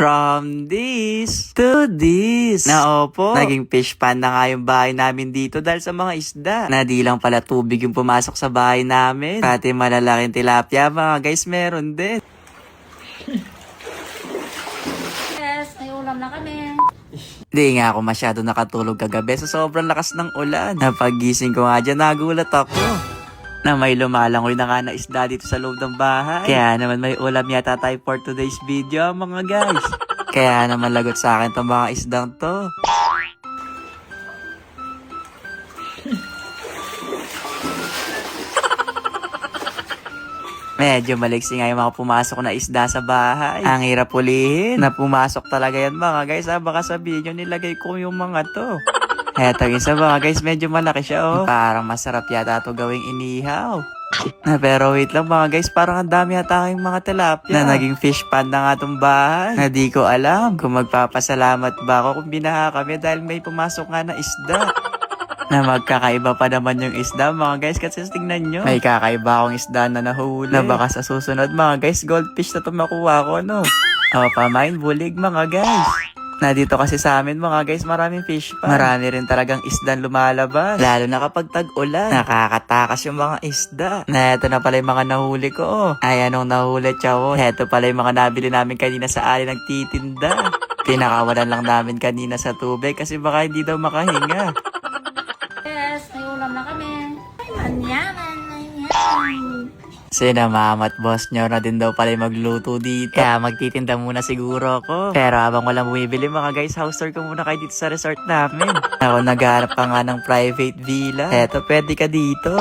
From this to this. Na opo, naging fish pan na nga yung bahay namin dito dahil sa mga isda. Na di lang pala tubig yung pumasok sa bahay namin. Pati malalaking tilapia mga guys meron din. Yes, may ulam na kami. Di nga ako masyado nakatulog kagabi sa sobrang lakas ng ulan. Napagising ko nga dyan, nagulat ako na may lumalangoy na nga na isda dito sa loob ng bahay. Kaya naman may ulam yata tayo for today's video mga guys. Kaya naman lagot sa akin itong mga isdang to. Medyo maliksi nga yung mga pumasok na isda sa bahay. Ang hirap ulihin na pumasok talaga yan mga guys. Baka sabihin nyo nilagay ko yung mga to. Eto isa mga guys, medyo malaki siya oh. Parang masarap yata ito gawing inihaw. Pero wait lang mga guys, parang ang dami yata yung mga tilapia na naging fish pan na nga itong bahay. Na di ko alam kung magpapasalamat ba ako kung binaha kami dahil may pumasok nga na isda. Na magkakaiba pa naman yung isda mga guys, kasi tingnan nyo. May kakaiba akong isda na nahuli. Na baka sa susunod mga guys, goldfish na ito makuha ko no. O pamain, bulig mga guys. Na dito kasi sa amin mga guys, maraming fish pan. Marami rin talagang isdan lumalabas. Lalo na kapag tag-ulan. Nakakatakas yung mga isda. Na eto na pala yung mga nahuli ko oh. Ay anong nahuli chow? Eto pala yung mga nabili namin kanina sa ali nagtitinda. Pinakawalan lang namin kanina sa tubig kasi baka hindi daw makahinga. Yes, may ulam na kami. Ay, manyaman. Sinamamat boss nyo na din daw pala magluto dito. Kaya magtitinda muna siguro ako. Pero habang walang bumibili mga guys, house tour ko muna kayo dito sa resort namin. Ako naghahanap pa nga ng private villa. Eto, pwede ka dito.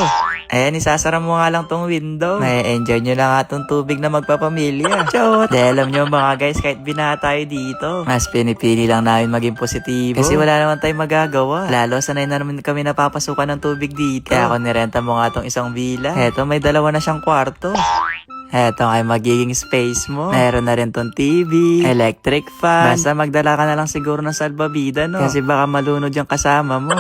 Ayan, isasara mo nga lang tong window. May enjoy nyo lang nga tong tubig na magpapamilya. Chot! Dahil alam nyo mga guys, kahit binaha tayo dito, mas pinipili lang namin maging positibo. Kasi wala naman tayong magagawa. Lalo sanay na naman kami napapasukan ng tubig dito. Kaya ako nirenta mo nga tong isang villa. Eto, may dalawa na siyang kwarto. Eto ay magiging space mo. Meron na rin tong TV, electric fan. Basta magdala ka na lang siguro ng salbabida, no? Kasi baka malunod yung kasama mo.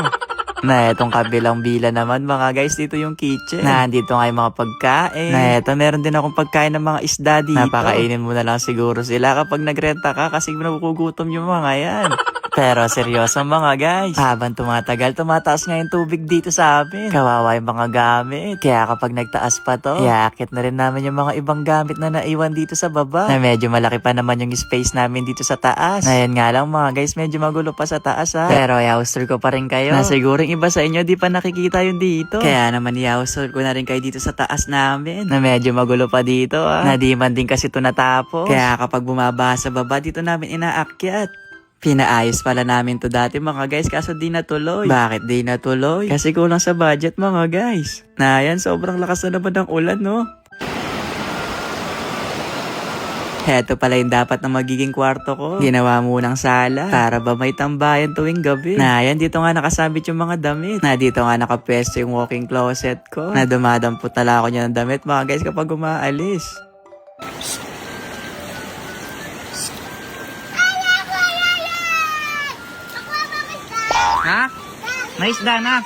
Na etong kabilang bila naman mga guys, dito yung kitchen. Na andito nga yung mga pagkain. Na eto, meron din akong pagkain ng mga isda dito. Napakainin mo na lang siguro sila kapag nagrenta ka kasi nagugutom yung mga yan. Pero seryoso mga guys, habang tumatagal, tumataas nga yung tubig dito sa amin. Kawawa yung mga gamit. Kaya kapag nagtaas pa to, iakit na rin namin yung mga ibang gamit na naiwan dito sa baba. Na medyo malaki pa naman yung space namin dito sa taas. Ngayon nga lang mga guys, medyo magulo pa sa taas ha. Pero i-house-tour ko pa rin kayo. Na siguro iba sa inyo di pa nakikita yun dito. Kaya naman i-house-tour ko na rin kayo dito sa taas namin. Na medyo magulo pa dito ha. Na di man din kasi ito natapos. Kaya kapag bumaba sa baba, dito namin inaakyat. Pinaayos pala namin to dati mga guys, kaso di natuloy. Bakit di natuloy? Kasi kulang sa budget mga guys. Na yan, sobrang lakas na naman ng ulan no. Heto pala yung dapat na magiging kwarto ko. Ginawa munang sala para ba may tambayan tuwing gabi. Na yan, dito nga nakasabit yung mga damit. Na dito nga nakapwesto yung walking closet ko. Na dumadampot na lang ako niya ng damit mga guys kapag umaalis. Ha? May isda na.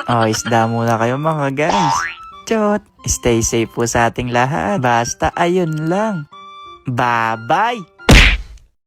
Oh, isda muna kayo mga guys. Chot! Stay safe po sa ating lahat. Basta ayun lang. Bye-bye!